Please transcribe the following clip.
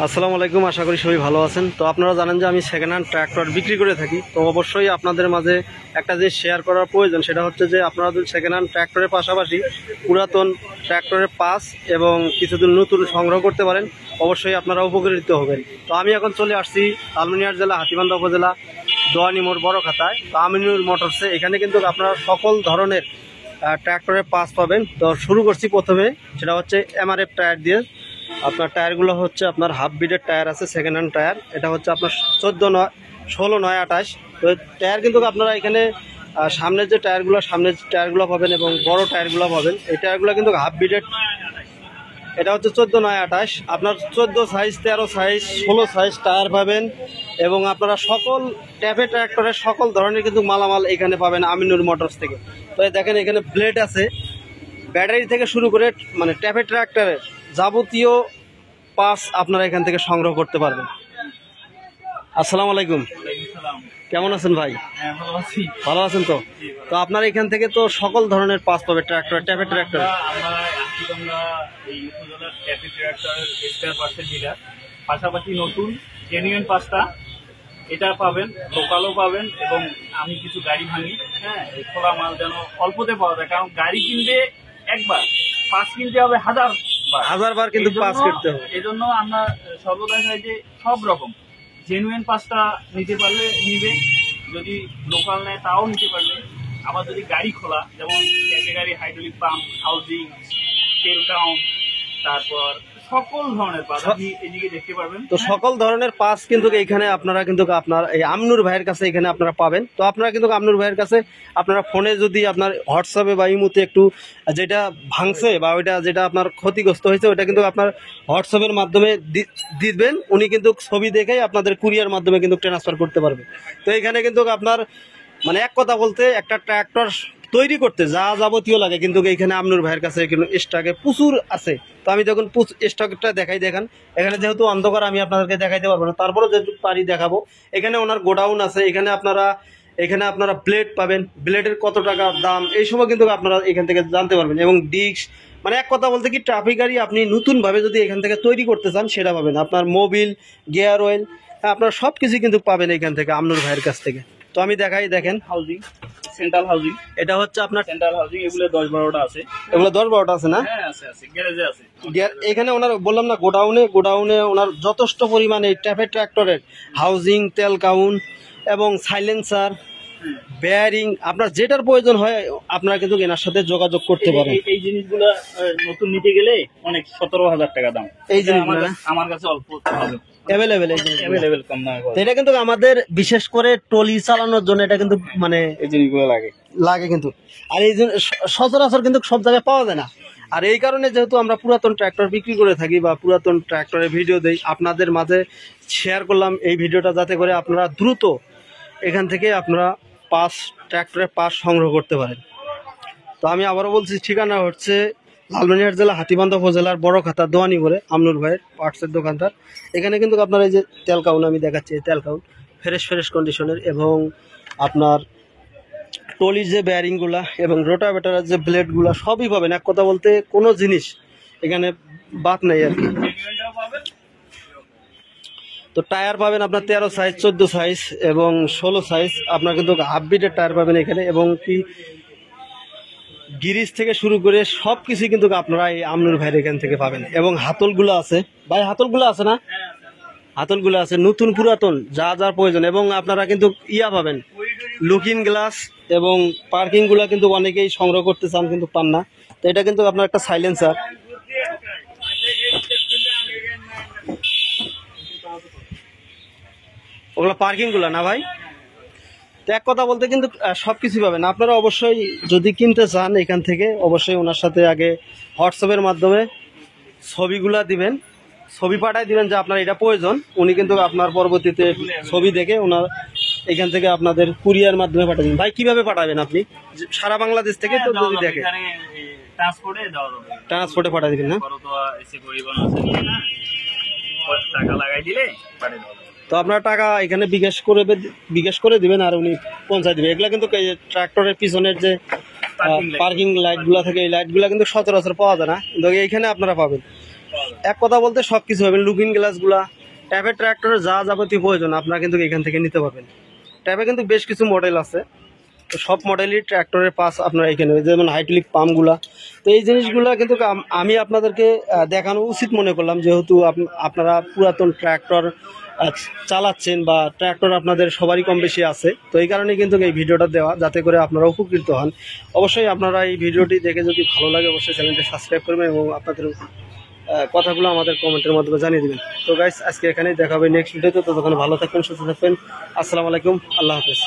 আসসালামু আলাইকুম, আশা করি সবাই ভালো আছেন। তো আপনারা জানেন যে আমি সেকেন্ড হ্যান্ড ট্র্যাক্টর বিক্রি করে থাকি। তো অবশ্যই আপনাদের মাঝে একটা যে শেয়ার করার প্রয়োজন, সেটা হচ্ছে যে আপনারা যদি সেকেন্ড হ্যান্ড ট্র্যাক্টরের পাশাপাশি পুরাতন ট্র্যাক্টরের পাস এবং কিছুদিন নতুন সংগ্রহ করতে পারেন, অবশ্যই আপনারা উপকৃত হবেন। তো আমি এখন চলে আসছি লালমনিরহাট জেলা হাতীবান্ধা উপজেলা দোয়ানি মোড় বড় খাতায়, তো আমিনুর মোটরসে। এখানে কিন্তু আপনারা সকল ধরনের ট্র্যাক্টরের পাস পাবেন। তো শুরু করছি প্রথমে, সেটা হচ্ছে এমআরএফ টায়ার দিয়ে। আপনার টায়ারগুলো হচ্ছে আপনার হাফ বিডের টায়ার আছে, সেকেন্ড হ্যান্ড টায়ার। এটা হচ্ছে আপনার 14, 9, 16, 9, 28। তো টায়ার কিন্তু আপনারা এখানে সামনের যে টায়ারগুলো পাবেন এবং বড় টায়ারগুলো পাবেন। এই টায়ারগুলো কিন্তু হাফ বিডের। এটা হচ্ছে 14, 9, 28। আপনার 14 সাইজ, 13 সাইজ, 16 সাইজ টায়ার পাবেন এবং আপনারা সকল ট্যাপে ট্র্যাক্টরের সকল ধরনের কিন্তু মালামাল এখানে পাবেন আমিনুর মোটরস থেকে। তো দেখেন এখানে ব্লেড আছে, ব্যাটারি থেকে শুরু করে মানে ট্যাপে ট্র্যাক্টরের যাবতীয় পাস আপনারা এখান থেকে সংগ্রহ করতে পারবেন। আসসালামু আলাইকুম, কেমন আছেন ভাই? ভালো আছেন তো? তো আপনার এখান থেকে তো সকল ধরনের পাস পাবে ট্র্যাক্টর, ট্যাপে ট্র্যাক্টর। পাশাপাশি নতুন জেনুইন পাসটা এটা পাবেন, লোকালও পাবেন এবং আমি কিছু গাড়ি ভাঙি। হ্যাঁ, এই খোলা মাল যেন অল্পতে পাওয়া যায়, কারণ গাড়ি কিনতে একবার, পাস কিনতে হবে হাজার বার কিন্তু পাস করতে হবে। এই জন্য আমরা সর্বদা চাই যে সব রকম জেনুইন পাসটা নিতে পারলে নিবে, যদি লোকাল নেয় তাও নিতে পারবে। আবার যদি গাড়ি খোলা, যেমন ক্যাটেগরি, হাইড্রোলিক পাম্প, হাউজিং, তেল টাউন, তারপর সকল ধরনের পাস আপনি এদিকে দেখতে পারবেন। তো সকল ধরনের পাস কিন্তু এইখানে আপনারা কিন্তু আপনার এই আমনুর ভাইয়ের কাছে এখানে আপনারা পাবেন। তো আপনারা কিন্তু আমনুর ভাইয়ের কাছে আপনারা ফোনে যদি আপনার হোয়াটসঅ্যাপে বা ইমোতে একটু যেটা ভাঙছে বা ওইটা যেটা আপনার ক্ষতিগ্রস্ত হয়েছে, ওইটা কিন্তু আপনার হোয়াটসঅ্যাপের মাধ্যমে দিবেন। উনি কিন্তু ছবি দেখেই আপনাদের কুরিয়ার মাধ্যমে কিন্তু ট্রান্সফার করতে পারবে। তো এখানে কিন্তু আপনার মানে এক কথা বলতে একটা ট্র্যাক্টর তৈরি করতে যা যাবতীয় লাগে কিন্তু এইখানে আমনুর ভাইয়ের কাছে কিন্তু স্টকে প্রচুর আছে। তো আমি যখন স্টকটা দেখান, এখানে যেহেতু অন্ধকার আমি আপনাদেরকে দেখাইতে পারবো না, তারপরে যেটুকু পারি দেখাবো। এখানে ওনার গোডাউন আছে, এখানে আপনারা ব্লেড পাবেন, ব্লেডের কত টাকা দাম এই সময় কিন্তু আপনারা এখান থেকে জানতে পারবেন। এবং ডিস্ক মানে এক কথা বলতে কি ট্রাফিক গাড়ি আপনি নতুনভাবে যদি এখান থেকে তৈরি করতে চান সেটা পাবেন। আপনার মোবিল, গিয়ার অয়েল, আপনার সব কিছু কিন্তু পাবেন এখান থেকে আমনুর ভাইয়ের কাছ থেকে। তো আমি দেখাই, দেখেন হাউজিং, সেন্ট্রাল হাউজিং, এটা হচ্ছে আপনার সেন্ট্রাল হাউজিং, এগুলো 10-12টা আছে। এগুলো 10-12টা আছে না? হ্যাঁ আছে, গ্যারেজে আছে। এখানে ওনার বললাম না, গোডাউনে ওনার যথেষ্ট পরিমাণে ট্যাপে ট্র্যাক্টরের হাউজিং, তেল কাউন্ট এবং সাইলেন্সার, বেয়ারিং, আপনার যেটার প্রয়োজন হয় আপনারা কিন্তু এনার সাথে যোগাযোগ করতে পারেন। এই জিনিসগুলো নতুন নিতে গেলে অনেক 17,000 টাকা দাম। এই জিনিসগুলো আমার কাছে অল্প অ্যাভেলেবেল কম দামে। এটা কিন্তু আমাদের বিশেষ করে ট্রলি চালানোর জন্য এটা কিন্তু মানে এই জিনিসগুলো লাগে কিন্তু। আর এই সচরাচর কিন্তু সব জায়গায় পাওয়া যায় না। আর এই কারণে যেহেতু আমরা পুরাতন ট্র্যাক্টর বিক্রি করে থাকি বা পুরাতন ট্র্যাক্টরের ভিডিও দেই, আপনাদের মাঝে শেয়ার করলাম এই ভিডিওটা, যাতে করে আপনারা দ্রুত এখান থেকে আপনারা ট্র্যাক্টরের পাস সংগ্রহ করতে পারেন। তো আমি আবারও বলছি, ঠিকানা হচ্ছে লালমনিরহাট জেলা হাতীবান্ধা উপজেলার বড় খাতা দোয়ানি মোড়ে আমনুর ভাইয়ের পার্টসের দোকানদার। এখানে কিন্তু আপনার এই যে তেল কাউন আমি দেখাচ্ছি, তেল কাউন ফ্রেশ কন্ডিশনের এবং আপনার ট্রলির যে বেয়ারিংগুলা এবং রোটাভেটারের যে ব্লেডগুলা সবই পাবেন। এক কথা বলতে কোনো জিনিস এখানে বাদ নেই আর কি। তো টায়ার পাবেন আপনার 13 সাইজ, 14 সাইজ এবং 16 সাইজ। আপনার কিন্তু হাফ বিটের টায়ার পাবেন এখানে এবং কি গিরিজ থেকে শুরু করে সব কিছুই কিন্তু আপনারা এই আমনুর ভাইয়ের এখান থেকে পাবেন। এবং হাতলগুলো আছে ভাই, হাতলগুলো আছে না? হাতলগুলো আছে নতুন পুরাতন যা যার প্রয়োজন। এবং আপনারা কিন্তু পাবেন লুকিং গ্লাস এবং পার্কিংগুলো কিন্তু অনেকেই সংগ্রহ করতে চান কিন্তু পান না। তো এটা কিন্তু আপনার একটা সাইলেন্সার, ওগুলো পার্কিংগুলো না ভাই। তো এক কথা বলতে কিন্তু সব কিছু পাবেন। আপনারা অবশ্যই যদি কিনতে চান এখান থেকে, অবশ্যই ওনার সাথে আগে হোয়াটসঅ্যাপের মাধ্যমে ছবিগুলা দিবেন, ছবি পাঠাই দিবেন যে আপনার এটা প্রয়োজন। উনি কিন্তু আপনার পরবর্তীতে ছবি দেখে ওনার এখান থেকে আপনাদের কুরিয়ার মাধ্যমে পাঠাবেন। ভাই কিভাবে পাঠাবেন আপনি? সারা বাংলাদেশ থেকে তো যদি দেখে ট্রান্সপোর্টে পাঠা দিবেন না? টাকা লাগাই দিলে পাঠিয়ে দেওয়া। তো আপনার টাকা এখানে বিকাশ করে দিবেন আর উনি পৌঁছায় দিবেন। এগুলা কিন্তু ট্রাক্টরের পিছনের যে পার্কিং লাইটগুলো থাকে, এই লাইটগুলো কিন্তু সচরাচর পাওয়া যায় না, কিন্তু এইখানে আপনারা পাবেন। এক কথা বলতে সব কিছু পাবেন, লুকিং গ্লাসগুলা, ট্যাবের ট্র্যাক্টরের যা যাবতীয় প্রয়োজন আপনারা কিন্তু এখান থেকে নিতে পারবেন। ট্যাবে কিন্তু বেশ কিছু মডেল আছে, তো সব মডেলই ট্র্যাক্টরের পাস আপনারা এখানে, যেমন হাইড্রোলিক পাম্পগুলা। তো এই জিনিসগুলো কিন্তু আমি আপনাদেরকে দেখানো উচিত মনে করলাম, যেহেতু আপনারা পুরাতন ট্র্যাক্টর চালাচ্ছেন বা ট্র্যাক্টর আপনাদের সবারই কম বেশি আছে, তো এই কারণে কিন্তু এই ভিডিওটা দেওয়া, যাতে করে আপনারা উপকৃত হন। অবশ্যই আপনারা এই ভিডিওটি দেখে যদি ভালো লাগে অবশ্যই চ্যানেলটি সাবস্ক্রাইব করবেন এবং আপনাদের কথাগুলো আমাদের কমেন্টের মাধ্যমে জানিয়ে দেবেন। তো গাইস, আজকে এখানেই দেখা হবে নেক্সট ভিডিওতে। ততক্ষণ ভালো থাকবেন, সুস্থ থাকবেন। আসসালামু আলাইকুম, আল্লাহ হাফেজ।